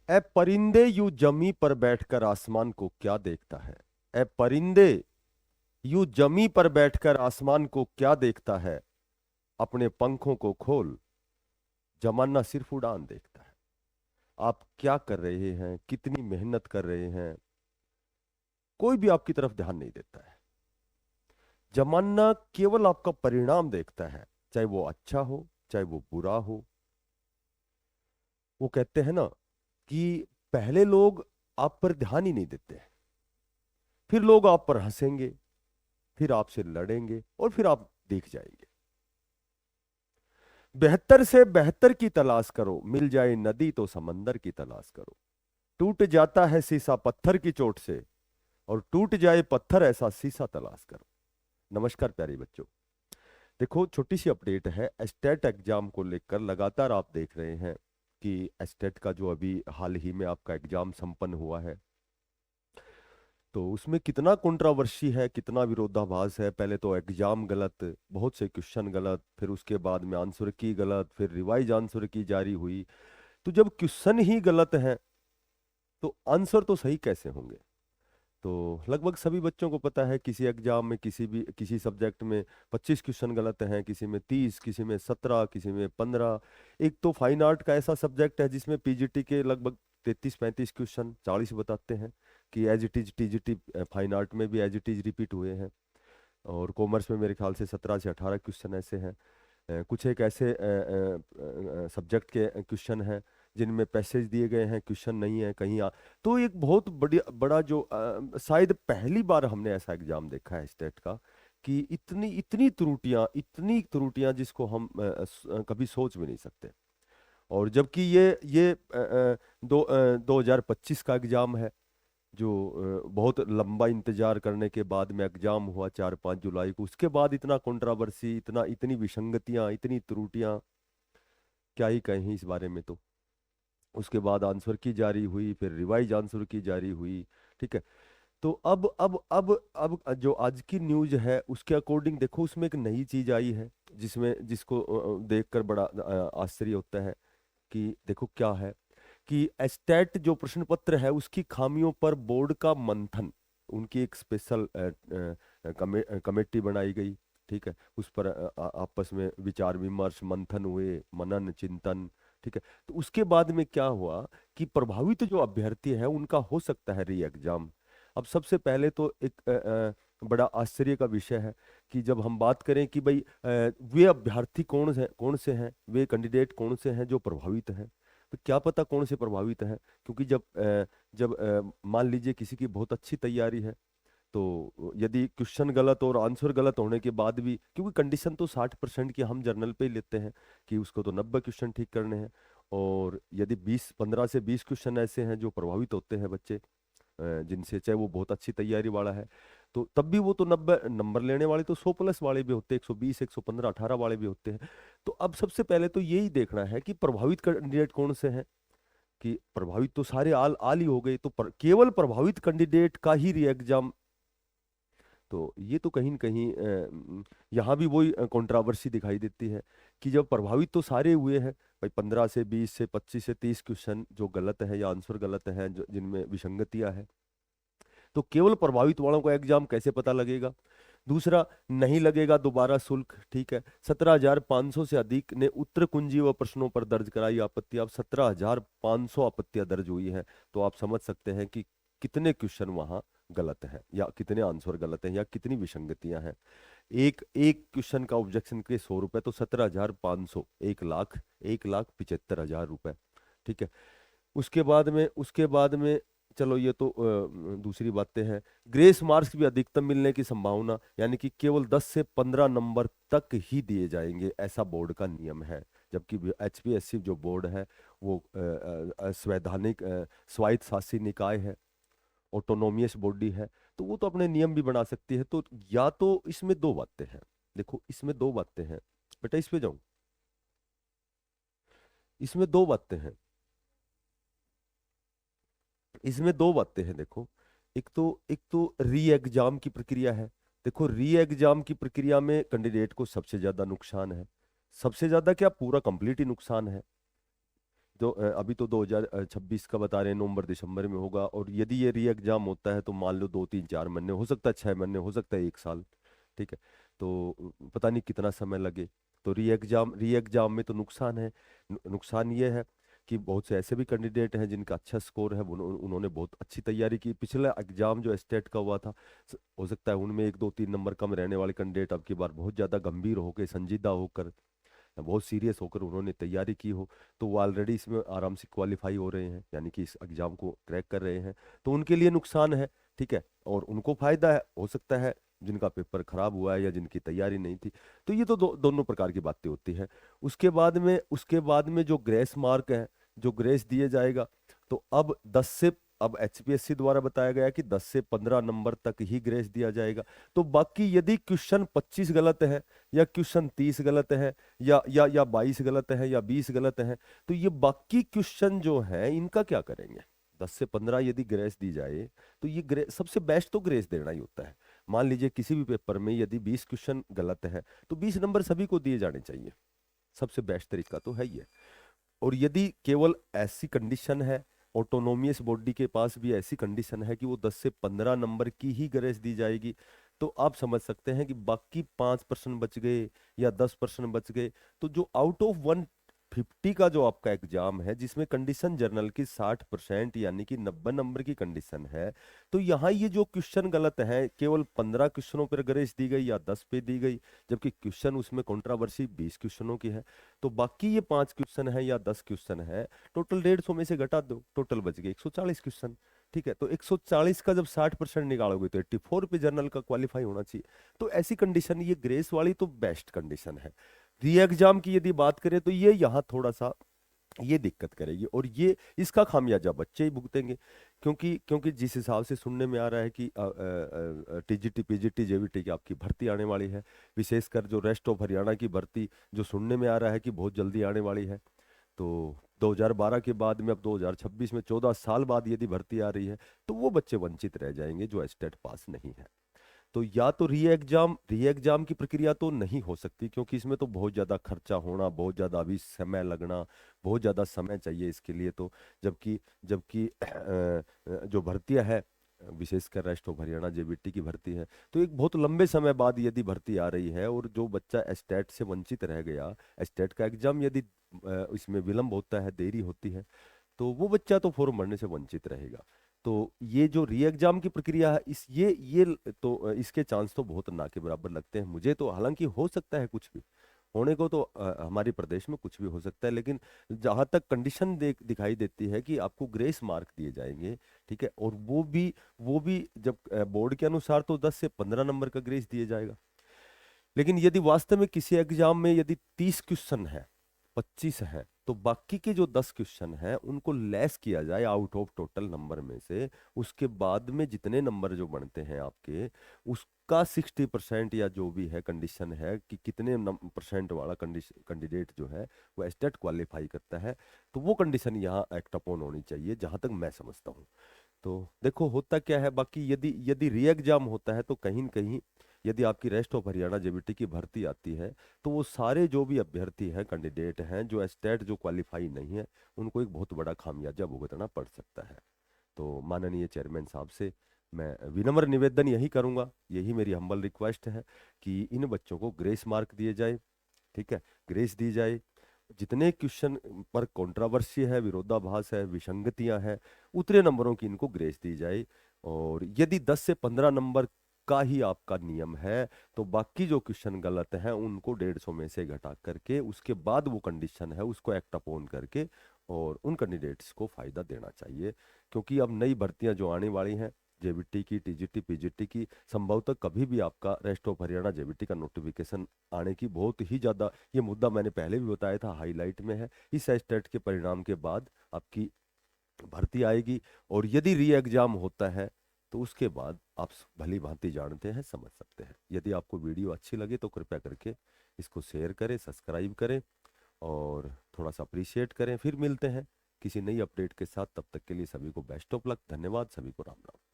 ए परिंदे यू जमी पर बैठकर आसमान को क्या देखता है। ए परिंदे यू जमी पर बैठकर आसमान को क्या देखता है। अपने पंखों को खोल, जमाना सिर्फ उड़ान देखता है। आप क्या कर रहे हैं, कितनी मेहनत कर रहे हैं, कोई भी आपकी तरफ ध्यान नहीं देता है। जमाना केवल आपका परिणाम देखता है, चाहे वो अच्छा हो चाहे वो बुरा हो। वो कहते हैं ना कि पहले लोग आप पर ध्यान ही नहीं देते हैं, फिर लोग आप पर हंसेंगे, फिर आपसे लड़ेंगे और फिर आप देख जाएंगे। बेहतर से बेहतर की तलाश करो, मिल जाए नदी तो समंदर की तलाश करो। टूट जाता है शीशा पत्थर की चोट से, और टूट जाए पत्थर ऐसा शीशा तलाश करो। नमस्कार प्यारे बच्चों। देखो, छोटी सी अपडेट है एस्टेट एग्जाम को लेकर। लगातार आप देख रहे हैं कि एस्टेट का जो अभी हाल ही में आपका एग्जाम संपन्न हुआ है, तो उसमें कितना कंट्रोवर्सी है, कितना विरोधाभास है। पहले तो एग्जाम गलत, बहुत से क्वेश्चन गलत, फिर उसके बाद में आंसर की गलत, फिर रिवाइज आंसर की जारी हुई। तो जब क्वेश्चन ही गलत है तो आंसर तो सही कैसे होंगे। तो लगभग सभी बच्चों को पता है, किसी एग्जाम में किसी सब्जेक्ट में 25 क्वेश्चन गलत हैं, किसी में 30, किसी में 17, किसी में 15। एक तो फाइन आर्ट का ऐसा सब्जेक्ट है जिसमें पीजीटी के लगभग 33-35 क्वेश्चन 40 बताते हैं कि as it is TGT fine art में भी एज इट इज रिपीट हुए हैं। और कॉमर्स में मेरे ख्याल से 17 से 18 क्वेश्चन ऐसे हैं। कुछ एक ऐसे सब्जेक्ट के क्वेश्चन हैं जिनमें पैसेज दिए गए हैं, क्वेश्चन नहीं है कहीं तो एक बहुत बड़ी बड़ा जो शायद पहली बार हमने ऐसा एग्जाम देखा है स्टेट का कि इतनी इतनी त्रुटियां जिसको हम कभी सोच भी नहीं सकते। और जबकि ये 2025 का एग्जाम है, जो बहुत लंबा इंतजार करने के बाद में एग्जाम हुआ 4-5 जुलाई को। उसके बाद इतना कंट्रोवर्सी, इतनी विसंगतियां, इतनी त्रुटियां, क्या ही कहें इस बारे में। तो उसके बाद आंसर की जारी हुई, फिर रिवाइज आंसर की जारी हुई। ठीक है। तो अब जो आज की न्यूज है उसके अकॉर्डिंग देखो, उसमें एक नई चीज आई है जिसको देखकर बड़ा आश्चर्य होता है कि देखो क्या है कि एस्टेट जो प्रश्न पत्र है उसकी खामियों पर बोर्ड का मंथन, उनकी एक स्पेशल कमेटी बनाई गई। ठीक है। उस पर आपस में विचार विमर्श, मंथन हुए, मनन चिंतन। ठीक है। तो उसके बाद में क्या हुआ कि प्रभावित जो अभ्यर्थी है उनका हो सकता है री एग्जाम। अब सबसे पहले तो एक बड़ा आश्चर्य का विषय है कि जब हम बात करें कि भाई वे अभ्यर्थी कौन से हैं, वे कैंडिडेट कौन से हैं जो प्रभावित हैं। तो क्या पता कौन से प्रभावित हैं, क्योंकि जब मान लीजिए किसी की बहुत अच्छी तैयारी है, तो यदि क्वेश्चन गलत और आंसर गलत होने के बाद भी, क्योंकि कंडीशन तो 60% की हम जर्नल पे ही लेते हैं कि उसको तो 90 क्वेश्चन ठीक करने हैं। और यदि 15 से 20 क्वेश्चन ऐसे हैं जो प्रभावित होते हैं बच्चे, जिनसे चाहे वो बहुत अच्छी तैयारी वाला है, तो तब भी वो तो 90 नंबर लेने वाले तो 100 प्लस वाले भी होते हैं, 120, 115, 18 वाले भी होते हैं। तो अब सबसे पहले तो यही देखना है कि प्रभावित कैंडिडेट कौन से हैं। कि प्रभावित तो सारे आल आल ही हो गए, तो केवल प्रभावित कैंडिडेट का ही री एग्जाम। तो ये तो कहीं न कहीं यहाँ भी वही कंट्रोवर्सी दिखाई देती है कि जब प्रभावित तो सारे हुए हैं भाई, 15 से 20 से 25 से 30 क्वेश्चन जो गलत है या आंसर गलत है, जिनमें विसंगतियां हैं, तो केवल प्रभावित वालों को एग्जाम कैसे पता लगेगा। दूसरा, नहीं लगेगा दोबारा शुल्क। ठीक है। 17,500 से अधिक ने उत्तर कुंजी व प्रश्नों पर दर्ज कराई आपत्ति। अब 17,500 आपत्तियां दर्ज हुई हैं, तो आप समझ सकते हैं कि कितने क्वेश्चन वहां गलत हैं, या कितने आंसर गलत हैं, या कितनी विसंगतियां हैं। एक एक क्वेश्चन का ऑब्जेक्शन के 100 रुपए, तो 17,500, 1 लाख, 1,75,000 रुपए। ठीक है। उसके बाद में चलो ये तो दूसरी बातें हैं। ग्रेस मार्क्स भी अधिकतम मिलने की संभावना, यानी कि केवल 10 से 15 नंबर तक ही दिए जाएंगे, ऐसा बोर्ड का नियम है। जबकि एचपीएससी जो बोर्ड है वो संवैधानिक स्वायत्त शासी निकाय है, ऑटोनोमियस बॉडी है, तो वो तो अपने नियम भी बना सकती है। तो या तो इसमें दो बातें हैं, देखो इसमें दो बातें हैं। बेटा इस पे जाऊं, इसमें दो बातें हैं, इसमें दो बातें हैं। देखो, एक तो री एग्जाम की प्रक्रिया है। देखो, री एग्जाम की प्रक्रिया में कैंडिडेट को सबसे ज्यादा नुकसान है। सबसे ज्यादा क्या, पूरा कंप्लीट ही नुकसान है। अभी तो 2026 का बता रहे हैं, नवंबर दिसंबर में होगा। और यदि ये री एग्जाम होता है तो मान लो 2 3 4 महीने, हो सकता है 6 महीने, हो सकता है 1 साल। ठीक है। तो पता नहीं कितना समय लगे। तो री एग्जाम में तो नुकसान है। नुकसान ये है कि बहुत से ऐसे भी कैंडिडेट हैं जिनका अच्छा स्कोर है, उन्होंने बहुत अच्छी तैयारी की। पिछला एग्जाम जो स्टेट का हुआ था, हो सकता है उनमें 1 2 3 नंबर कम रहने वाले कैंडिडेट अब की बार बहुत ज़्यादा गंभीर होकर, संजीदा होकर, बहुत सीरियस होकर उन्होंने तैयारी की हो, तो वो ऑलरेडी इसमें आराम से क्वालिफाई हो रहे हैं, यानी कि इस एग्जाम को क्रैक कर रहे हैं। तो उनके लिए नुकसान है। ठीक है। और उनको फायदा है, हो सकता है जिनका पेपर खराब हुआ है या जिनकी तैयारी नहीं थी। तो ये तो दोनों प्रकार की बातें होती है। उसके बाद में जो ग्रेस मार्क है, जो ग्रेस दिए जाएगा, तो अब एचपीएससी द्वारा बताया गया कि 10 से 15 नंबर तक ही ग्रेस दिया जाएगा। तो बाकी यदि क्वेश्चन 25 गलत है, या क्वेश्चन 30 गलत है, या 22 गलत है, या 20 गलत है, तो ये बाकी क्वेश्चन जो है इनका क्या करेंगे? 10 से 15 यदि ग्रेस दी जाए, तो ये ग्रेस, सबसे बेस्ट तो ग्रेस देना ही होता है। मान लीजिए किसी भी पेपर में यदि 20 क्वेश्चन गलत है, तो 20 नंबर सभी को दिए जाने चाहिए। सबसे बेस्ट तरीका तो है ही है। और यदि केवल ऐसी कंडीशन है, ऑटोनोमियस बॉडी के पास भी ऐसी कंडीशन है कि वो 10 से 15 नंबर की ही ग्रेस दी जाएगी, तो आप समझ सकते हैं कि बाकी 5% बच गए या 10% बच गए, तो जो आउट ऑफ 150 का जो आपका एग्जाम है, जिसमें कंडीशन जनरल की 60% यानी कि 90 नंबर की कंडीशन है, तो यहाँ ये जो क्वेश्चन गलत है, केवल 15 क्वेश्चनों पर ग्रेस दी गई या 10 पे दी गई, जबकि क्वेश्चन उसमें कंट्रोवर्सी 20 क्वेश्चनों की है। तो बाकी ये 5 क्वेश्चन है या 10 क्वेश्चन है, टोटल 150 में से घटा दो, टोटल बच गए 140 क्वेश्चन। ठीक है। तो 140 का जब 60% निकालोगे तो 84 पे जर्नल का क्वालिफाई होना चाहिए। तो ऐसी कंडीशन, ये ग्रेस वाली तो बेस्ट कंडीशन है। री एग्जाम की यदि बात करें तो ये यहाँ थोड़ा सा ये दिक्कत करेगी, और ये इसका खामियाजा बच्चे ही भुगतेंगे। क्योंकि जिस हिसाब से सुनने में आ रहा है कि टीजीटी पीजीटी जेवीटी की आपकी भर्ती आने वाली है, विशेषकर जो रेस्ट ऑफ हरियाणा की भर्ती, जो सुनने में आ रहा है कि बहुत जल्दी आने वाली है। तो 2012 के बाद में अब 2026 में 14 साल बाद यदि भर्ती आ रही है, तो वो बच्चे वंचित रह जाएंगे जो स्टेट पास नहीं है। तो या तो री एग्जाम की प्रक्रिया तो नहीं हो सकती, क्योंकि इसमें तो बहुत ज़्यादा खर्चा होना, बहुत ज़्यादा अभी समय लगना, बहुत ज़्यादा समय चाहिए इसके लिए तो। जबकि जबकि जो भर्तियां है, विशेषकर रेस्ट ऑफ हरियाणा जेबीटी की भर्ती है, तो एक बहुत लंबे समय बाद यदि भर्ती आ रही है, और जो बच्चा स्टेट से वंचित रह गया, स्टेट का एग्जाम यदि इसमें विलंब होता है, देरी होती है, तो वो बच्चा तो फॉर्म भरने से वंचित रहेगा। तो ये जो री एग्जाम की प्रक्रिया है, इसके चांस तो बहुत ना के बराबर लगते हैं मुझे तो। हालांकि हो सकता है कुछ भी होने को, तो हमारे प्रदेश में कुछ भी हो सकता है, लेकिन जहां तक कंडीशन दिखाई देती है कि आपको ग्रेस मार्क दिए जाएंगे। ठीक है। और वो भी जब बोर्ड के अनुसार तो 10 से 15 नंबर का ग्रेस दिया जाएगा। लेकिन यदि वास्तव में किसी एग्जाम में यदि 30 क्वेश्चन है, 25 है, तो बाकी के जो 10 क्वेश्चन है उनको लेस किया जाए आउट ऑफ टोटल नंबर में से, उसके बाद में जितने नंबर जो बनते हैं आपके, उसका 60% या जो भी है कंडीशन है कि कितने परसेंट वाला कैंडिडेट जो है वो स्टेट क्वालिफाई करता है, तो वो कंडीशन यहाँ एक्ट अपॉन होनी चाहिए, जहां तक मैं समझता हूँ। तो देखो होता क्या है। बाकी यदि यदि री एग्जाम होता है, तो कहीं न कहीं यदि आपकी रेस्ट ऑफ हरियाणा जेबीटी की भर्ती आती है, तो वो सारे जो भी अभ्यर्थी हैं, कैंडिडेट हैं, जो स्टेट जो क्वालिफाई नहीं है, उनको एक बहुत बड़ा खामियाजा भुगतना पड़ सकता है। तो माननीय चेयरमैन साहब से मैं विनम्र निवेदन यही करूंगा, यही मेरी हम्बल रिक्वेस्ट है कि इन बच्चों को ग्रेस मार्क दिए जाए। ठीक है। ग्रेस दी जाए। जितने क्वेश्चन पर कंट्रोवर्सी है, विरोधाभास है, विसंगतियां हैं, उतने नंबरों की इनको ग्रेस दी जाए। और यदि 10 से 15 नंबर का ही आपका नियम है, तो बाकी जो क्वेश्चन गलत हैं उनको 150 में से घटा करके, उसके बाद वो कंडीशन है उसको एक्ट अपॉन करके, और उन कैंडिडेट्स को फायदा देना चाहिए। क्योंकि अब नई भर्तियां जो आने वाली हैं, जेबीटी की, टीजीटी पीजीटी की, संभवतः कभी भी आपका रेस्ट ऑफ हरियाणा जेबीटी का नोटिफिकेशन आने की बहुत ही ज्यादा, ये मुद्दा मैंने पहले भी बताया था, हाईलाइट में है। इस स्टेट के परिणाम के बाद आपकी भर्ती आएगी। और यदि री एग्जाम होता है, तो उसके बाद आप भली भांति जानते हैं, समझ सकते हैं। यदि आपको वीडियो अच्छी लगे तो कृपया करके इसको शेयर करें, सब्सक्राइब करें, और थोड़ा सा अप्रिशिएट करें। फिर मिलते हैं किसी नई अपडेट के साथ। तब तक के लिए सभी को बेस्ट ऑफ लक। धन्यवाद। सभी को राम राम।